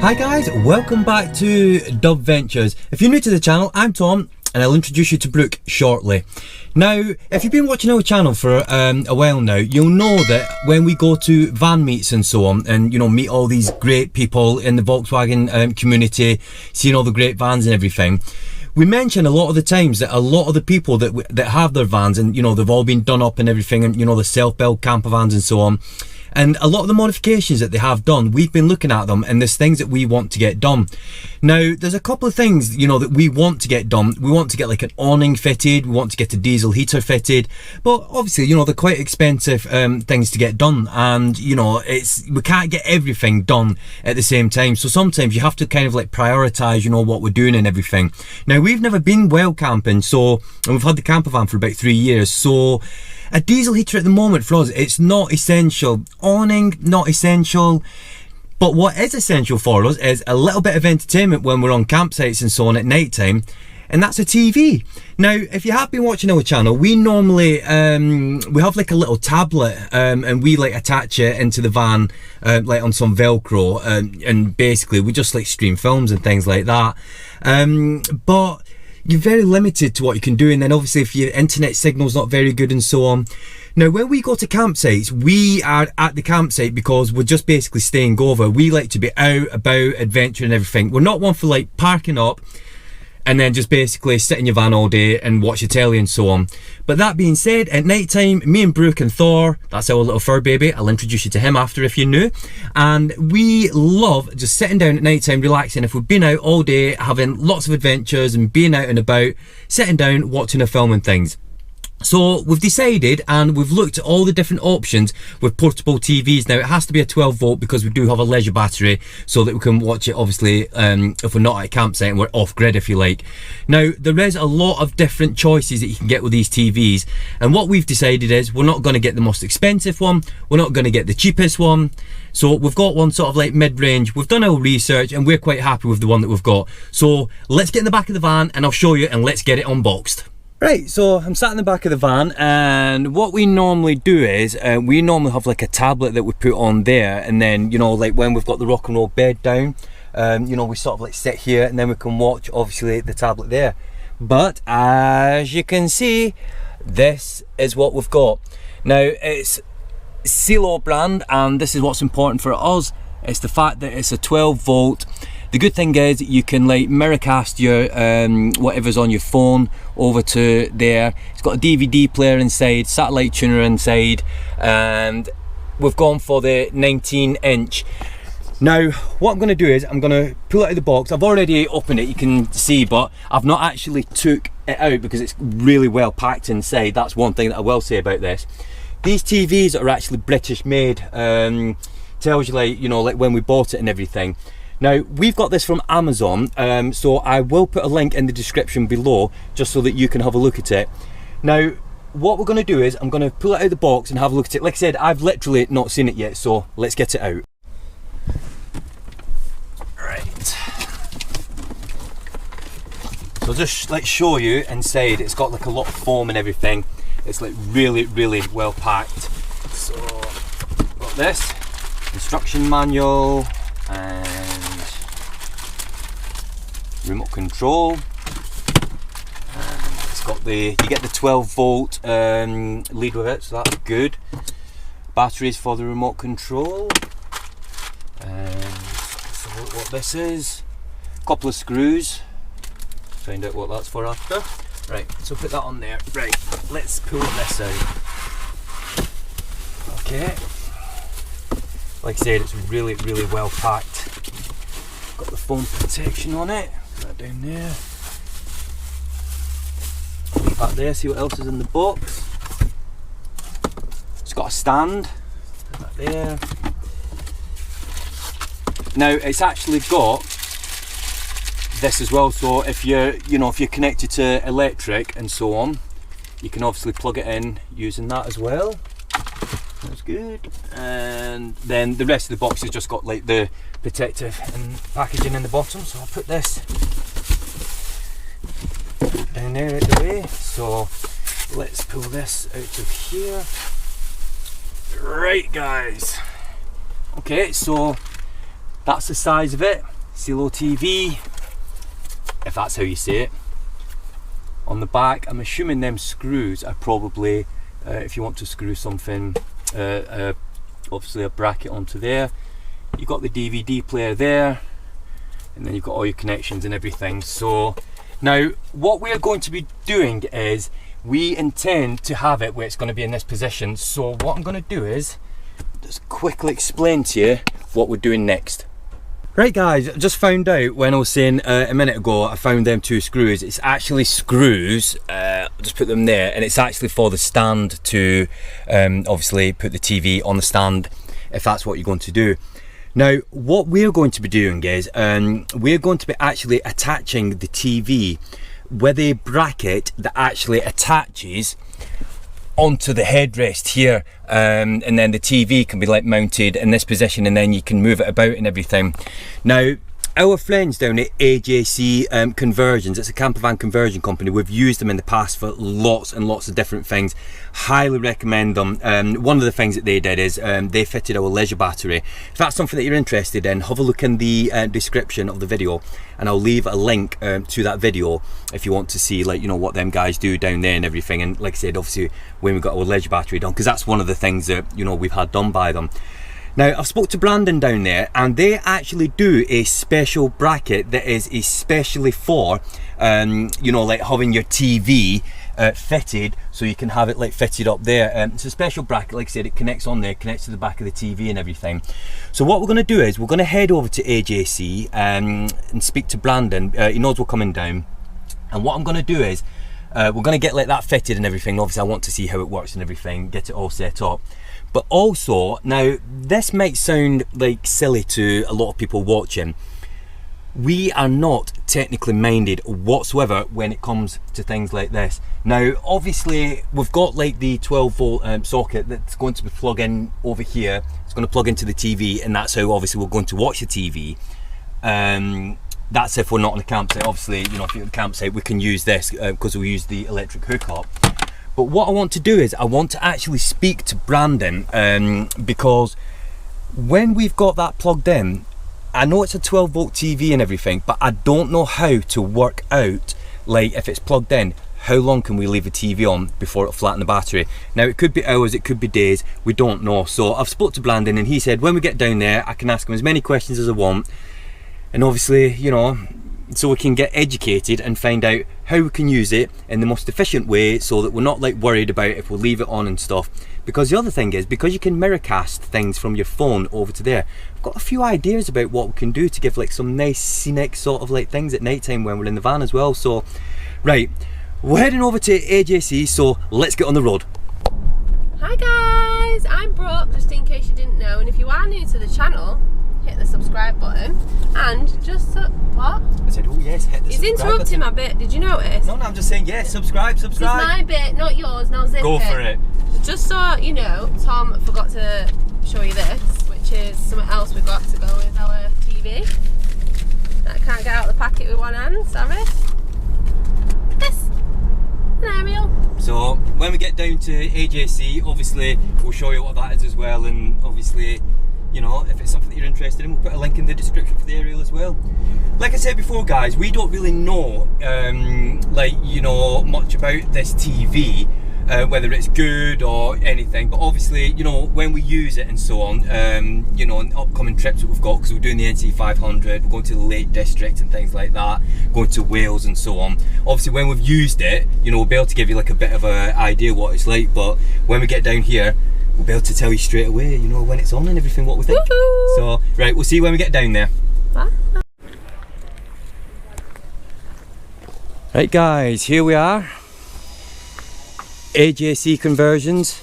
Hi guys, welcome back to dubventures. If you're new to the channel, I'm Tom and I'll introduce you to Brooke shortly. Now, if you've been watching our channel for a while now, you'll know that when we go to van meets and so on, and you know, meet all these great people in the Volkswagen community, seeing all the great vans and everything, we mention a lot of the times that a lot of the people that have their vans, and you know, they've all been done up and everything, and you know, the self-built camper vans and so on. And a lot of the modifications that they have done, we've been looking at them, and there's things that we want to get done. Now, there's a couple of things, you know, that we want to get done. We want to get like an awning fitted, we want to get a diesel heater fitted, but obviously, you know, they're quite expensive things to get done, and you know, we can't get everything done at the same time. So sometimes you have to kind of like prioritize, you know, what we're doing and everything. Now, we've never been well camping, and we've had the camper van for about 3 years, so a diesel heater at the moment for us, it's not essential. Awning, not essential. But what is essential for us is a little bit of entertainment when we're on campsites and so on at night time, and that's a TV. Now, if you have been watching our channel, we normally we have like a little tablet, and we like attach it into the van like on some Velcro, and basically we just like stream films and things like that. But you're very limited to what you can do, and then obviously if your internet signal's not very good and so on. Now, when we go to campsites, we are at the campsite because we're just basically staying over. We like to be out, about, adventure and everything. We're not one for like parking up and then just basically sit in your van all day and watch your telly and so on. But that being said, at night time, me and Brooke and Thor, that's our little fur baby, I'll introduce you to him after if you're new, and we love just sitting down at night time, relaxing. If we've been out all day, having lots of adventures and being out and about, sitting down, watching a film and things. So we've decided, and we've looked at all the different options with portable TVs. Now, it has to be a 12 volt because we do have a leisure battery, so that we can watch it obviously if we're not at a campsite and we're off grid, if you like. Now, there is a lot of different choices that you can get with these TVs, and what we've decided is we're not going to get the most expensive one, we're not going to get the cheapest one. So we've got one sort of like mid-range. We've done our research and we're quite happy with the one that we've got. So let's get in the back of the van and I'll show you, and let's get it unboxed. Right, so I'm sat in the back of the van, and what we normally do is we normally have like a tablet that we put on there, and then, you know, like when we've got the rock and roll bed down, you know, we sort of like sit here and then we can watch obviously the tablet there. But as you can see, this is what we've got. Now, it's Cello brand, and this is what's important for us. It's the fact that it's a 12 volt. The good thing is you can like mirrorcast your whatever's on your phone over to there. It's got a DVD player inside, satellite tuner inside, and we've gone for the 19-inch. Now, what I'm going to do is I'm going to pull it out of the box. I've already opened it, you can see, but I've not actually took it out because it's really well packed inside. That's one thing that I will say about this. These TVs are actually British made. Tells you, like, you know, like when we bought it and everything. Now, we've got this from Amazon, so I will put a link in the description below just so that you can have a look at it. Now, what we're going to do is I'm going to pull it out of the box and have a look at it. Like I said, I've literally not seen it yet, so let's get it out. Right. So just like show you inside, it's got like a lot of foam and everything. It's like really, really well packed. So, got this instruction manual and remote control, and it's got you get the 12 volt lead with it, so that's good. Batteries for the remote control, and so what this is, a couple of screws, find out what that's for after. Right, so put that on there. Right, let's pull this out. Okay, like I said, it's really, really well packed. Got the foam protection on it. Put that down there. Leave that there, see what else is in the box. It's got a stand. Put that there. Now, it's actually got this as well, so if you're, you know, if you're connected to electric and so on, you can obviously plug it in using that as well. That's good. And then the rest of the box has just got like the protective and packaging in the bottom, so I'll put this down there out the way. So let's pull this out of here. Right guys, okay, so that's the size of it. Cello TV, if that's how you say it. On the back, I'm assuming them screws are probably, if you want to screw something, obviously a bracket onto there. You've got the DVD player there, and then you've got all your connections and everything. So now what we're going to be doing is we intend to have it where it's going to be in this position. So what I'm going to do is just quickly explain to you what we're doing next. Right guys, I just found out when I was saying a minute ago I found them 2 screws. It's actually screws, I'll just put them there, and it's actually for the stand to obviously put the TV on the stand if that's what you're going to do. Now what we're going to be doing is we're going to be actually attaching the TV with a bracket that actually attaches onto the headrest here, and then the TV can be like mounted in this position, and then you can move it about and everything. Now our friends down at AJC Conversions, it's a campervan conversion company. We've used them in the past for lots and lots of different things. Highly recommend them. One of the things that they did is they fitted our leisure battery. If that's something that you're interested in, have a look in the description of the video, and I'll leave a link to that video if you want to see, like, you know, what them guys do down there and everything. And like I said, obviously when we got our leisure battery done, because that's one of the things that, you know, we've had done by them. Now I've spoke to Brandon down there, and they actually do a special bracket that is especially for you know, like having your TV fitted, so you can have it like fitted up there. It's a special bracket, like I said, it connects on there, connects to the back of the TV and everything. So what we're going to do is we're going to head over to AJC and speak to Brandon. He knows we're coming down, and what I'm going to do is we're going to get like that fitted and everything. Obviously I want to see how it works and everything, get it all set up. But also, now this might sound like silly to a lot of people watching, we are not technically minded whatsoever when it comes to things like this. Now obviously we've got like the 12 volt socket that's going to be plugged in over here. It's going to plug into the TV, and that's how obviously we're going to watch the TV. That's if we're not on a campsite. Obviously, you know, if you're on a campsite we can use this because we use the electric hookup. But what I want to do is I want to actually speak to Brandon, because when we've got that plugged in, I know it's a 12 volt TV and everything, but I don't know how to work out, like, if it's plugged in, how long can we leave the TV on before it'll flatten the battery. Now it could be hours, it could be days, we don't know. So I've spoke to Brandon, and he said when we get down there I can ask him as many questions as I want, and obviously, you know, so we can get educated and find out how we can use it in the most efficient way, so that we're not like worried about if we leave it on and stuff. Because the other thing is, because you can mirrorcast things from your phone over to there, I've got a few ideas about what we can do to give like some nice scenic sort of like things at night time when we're in the van as well. So right, we're heading over to AJC, so let's get on the road. Hi guys, I'm Brooke, just in case you didn't know, and if you are new to the channel, hit the subscribe button, and just what? I said, oh yes, hit the He's subscribe interrupting button. my bit, did you notice? No, I'm just saying, yes, subscribe. This is my bit, not yours, now zip Go it. for it. Just so you know, Tom forgot to show you this, which is something else we've got to go with our TV. That I can't get out of the packet with one hand, sorry. This, an aerial. So when we get down to AJC, obviously we'll show you what that is as well, and obviously, you know, if it's something that you're interested in, we'll put a link in the description for the aerial as well. Like I said before guys, we don't really know like, you know, much about this TV, whether it's good or anything, but obviously, you know, when we use it and so on, you know, in upcoming trips that we've got, because we're doing the NC 500, we're going to the Lake District and things like that, going to Wales and so on. Obviously when we've used it, you know, we'll be able to give you like a bit of an idea what it's like, but when we get down here, we'll be able to tell you straight away, you know, when it's on and everything, what we think. So, right, we'll see you when we get down there. Bye. Right guys, here we are. AJC Conversions.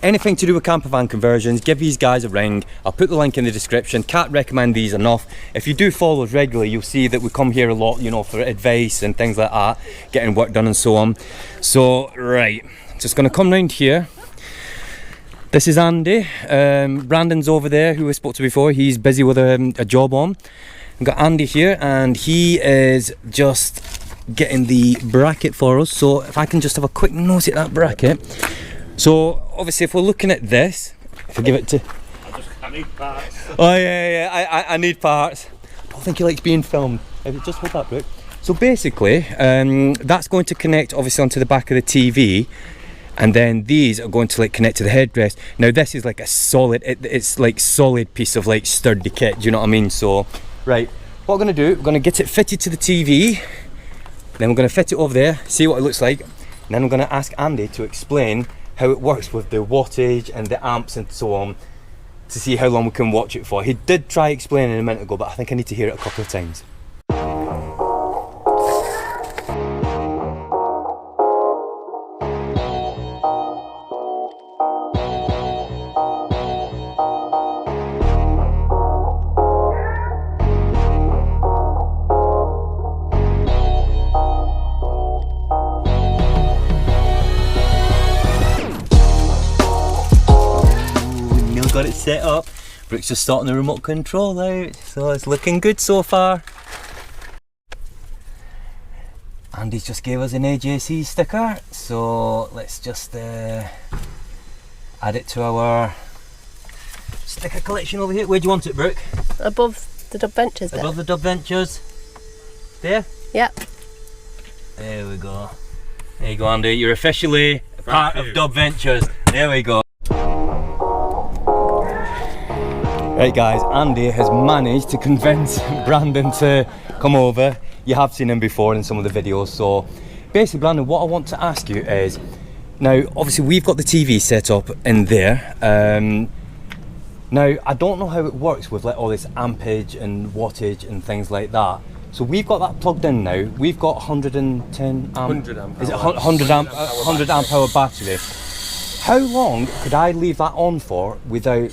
Anything to do with campervan conversions, give these guys a ring. I'll put the link in the description. Can't recommend these enough. If you do follow us regularly, you'll see that we come here a lot, you know, for advice and things like that, getting work done and so on. So, right, just gonna come round here. This is Andy. Brandon's over there, who I spoke to before. He's busy with a job on. We've got Andy here, and he is just getting the bracket for us. So if I can just have a quick nose at that bracket. So obviously if we're looking at this, if I give it to... I need parts. Oh yeah, I need parts. don't think he likes being filmed. Just hold that, Brooke. So basically, that's going to connect obviously onto the back of the TV, and then these are going to like connect to the headrest. Now this is like a solid, it's like solid piece of like sturdy kit, do you know what I mean? So, right, what we're going to do, we're going to get it fitted to the TV, then we're going to fit it over there, see what it looks like, and then we're going to ask Andy to explain how it works with the wattage and the amps and so on, to see how long we can watch it for. He did try explaining a minute ago, but I think I need to hear it a couple of times. Got it set up. Brooke's just starting the remote control out, so it's looking good so far. Andy's just gave us an AJC sticker, so let's just add it to our sticker collection over here. Where do you want it, Brooke? Above the dubventures bit. Above the dubventures. There? Yep. There we go. There you go, Andy. You're officially part of dubventures. There we go. Right guys, Andy has managed to convince Brandon to come over. You have seen him before in some of the videos, so basically Brandon, what I want to ask you is, now obviously we've got the TV set up in there. Now I don't know how it works with like all this ampage and wattage and things like that. So we've got that plugged in now. We've got 110 amp. 100 amp. Is it 100 amp hour battery? How long could I leave that on for without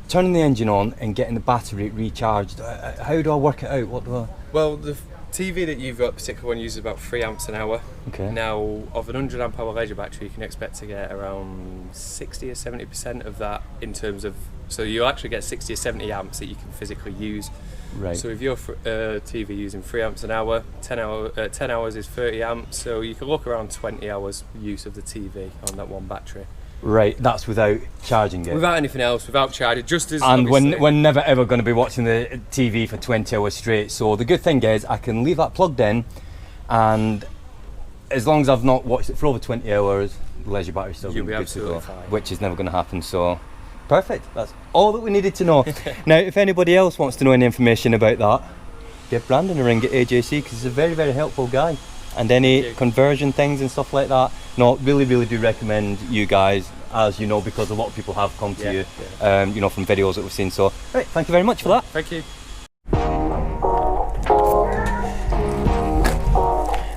turning the engine on and getting the battery recharged? How do I work it out? What do I... Well, the TV that you've got, particular one, uses about 3 amps an hour. Okay. Now, of an 100 amp hour leisure battery, you can expect to get around 60 or 70% of that in terms of, so you actually get 60 or 70 amps that you can physically use. Right. So if your TV using 3 amps an hour, 10 hours is 30 amps, so you can look around 20 hours use of the TV on that one battery. Right, that's without charging it. Without anything else, without charging, just as. And we're never ever going to be watching the TV for 20 hours straight. So the good thing is I can leave that plugged in, and as long as I've not watched it for over 20 hours, the leisure battery's still going to be good to go, which is never going to happen. So perfect. That's all that we needed to know. Now, if anybody else wants to know any information about that, give Brandon a ring at AJC, because he's a very, very helpful guy. And any conversion things and stuff like that, no, really do recommend you guys, as you know, because a lot of people have come to you, you know, from videos that we've seen. So, right, thank you very much for that. Thank you.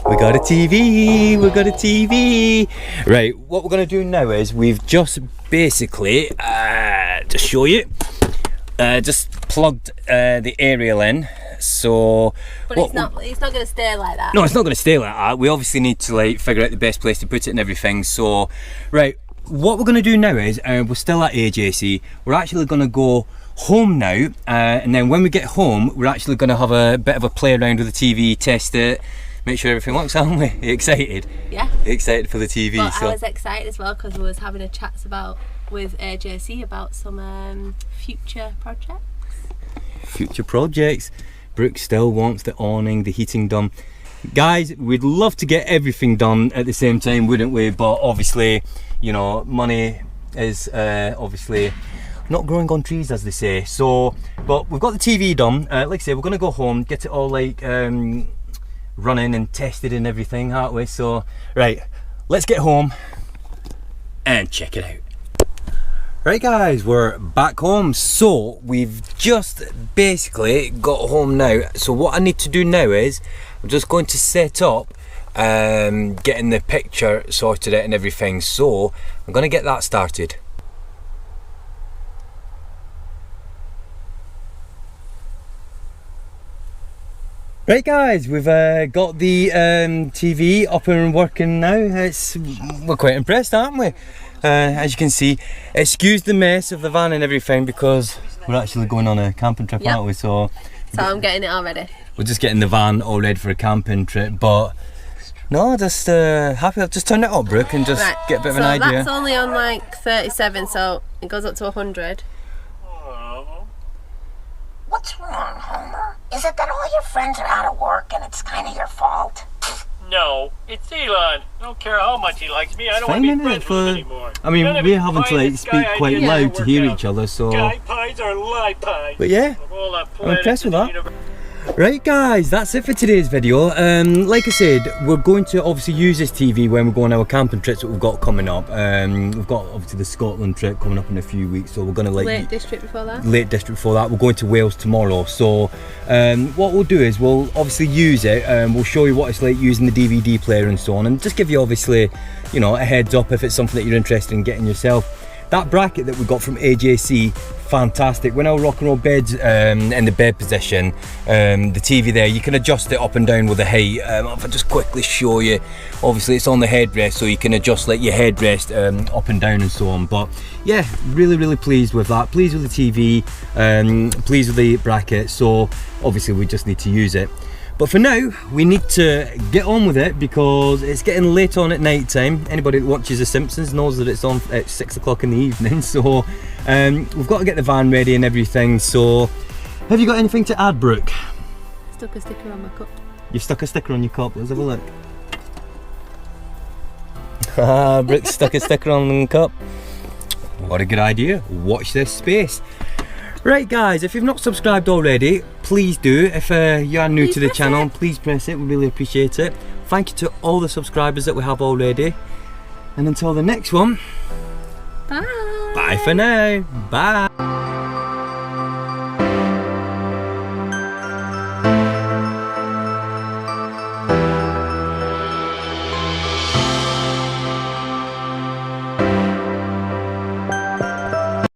We got a TV, we got a TV. Right, what we're going to do now is we've just basically, to show you, just plugged the aerial in. So, but it's not going to stay like that. No, it's not going to stay like that. We obviously need to like figure out the best place to put it and everything. So, right, what we're going to do now is we're still at AJC. We're actually going to go home now, and then when we get home, we're actually going to have a bit of a play around with the TV, test it, make sure everything works, aren't we? Are you excited? Yeah. Excited for the TV. But so. I was excited as well because we was having a chat with AJC about some future projects. Future projects. Brooke still wants the awning, the heating done. Guys, we'd love to get everything done at the same time, wouldn't we? But obviously, you know, money is obviously not growing on trees, as they say. So, but we've got the TV done. Like I say, we're going to go home, get it all like running and tested and everything, aren't we? So, right, let's get home and check it out. Right guys, we're back home. So we've just basically got home now. So what I need to do now is I'm just going to set up getting the picture sorted out and everything. So I'm going to get that started. Right guys, we've got the TV up and working now. We're quite impressed, aren't we? As you can see, excuse the mess of the van and everything because we're actually going on a camping trip, aren't we? So I'm getting it all ready. We're just getting the van all ready for a camping trip, but no, just happy I've just turned it up, Brooke, and just get a bit of an idea. That's only on like 37, so it goes up to 100. What's wrong, Homer? Is it that all your friends are out of work and it's kind of your fault? No, it's Elon. I don't care how much he likes me. I don't want Fine, to be isn't it? friends with him anymore. I mean, None of we're his having to pie in like the speak sky quite ideas loud don't to work hear out. each other, so. Guy pies are lie pies. But yeah, Of all the I'm impressed planets with in the that. universe. Right guys, that's it for today's video. Like I said, we're going to obviously use this TV when we go on our camping trips that we've got coming up. We've got obviously the Scotland trip coming up in a few weeks, so we're going to like Lake District before that. Lake District before that. We're going to Wales tomorrow, so what we'll do is we'll obviously use it. We'll show you what it's like using the DVD player and so on, and just give you obviously, you know, a heads up if it's something that you're interested in getting yourself. That bracket that we got from AJC, fantastic. When our rock and roll bed's in the bed position, the TV there, you can adjust it up and down with the height. If I just quickly show you, obviously it's on the headrest, so you can adjust like your headrest up and down and so on. But yeah, really pleased with that. Pleased with the TV, pleased with the bracket. So obviously we just need to use it. But for now, we need to get on with it because it's getting late on at night time. Anybody that watches The Simpsons knows that it's on at 6 o'clock in the evening. So we've got to get the van ready and everything. So have you got anything to add, Brooke? Stuck a sticker on my cup. You've stuck a sticker on your cup. Let's have a look. Ah, Brooke stuck a sticker on the cup. What a good idea. Watch this space. Right guys, if you've not subscribed already, please do. If you are new to the channel, please press it. We really appreciate it. Thank you to all the subscribers that we have already. And until the next one, Bye. bye for now. Bye.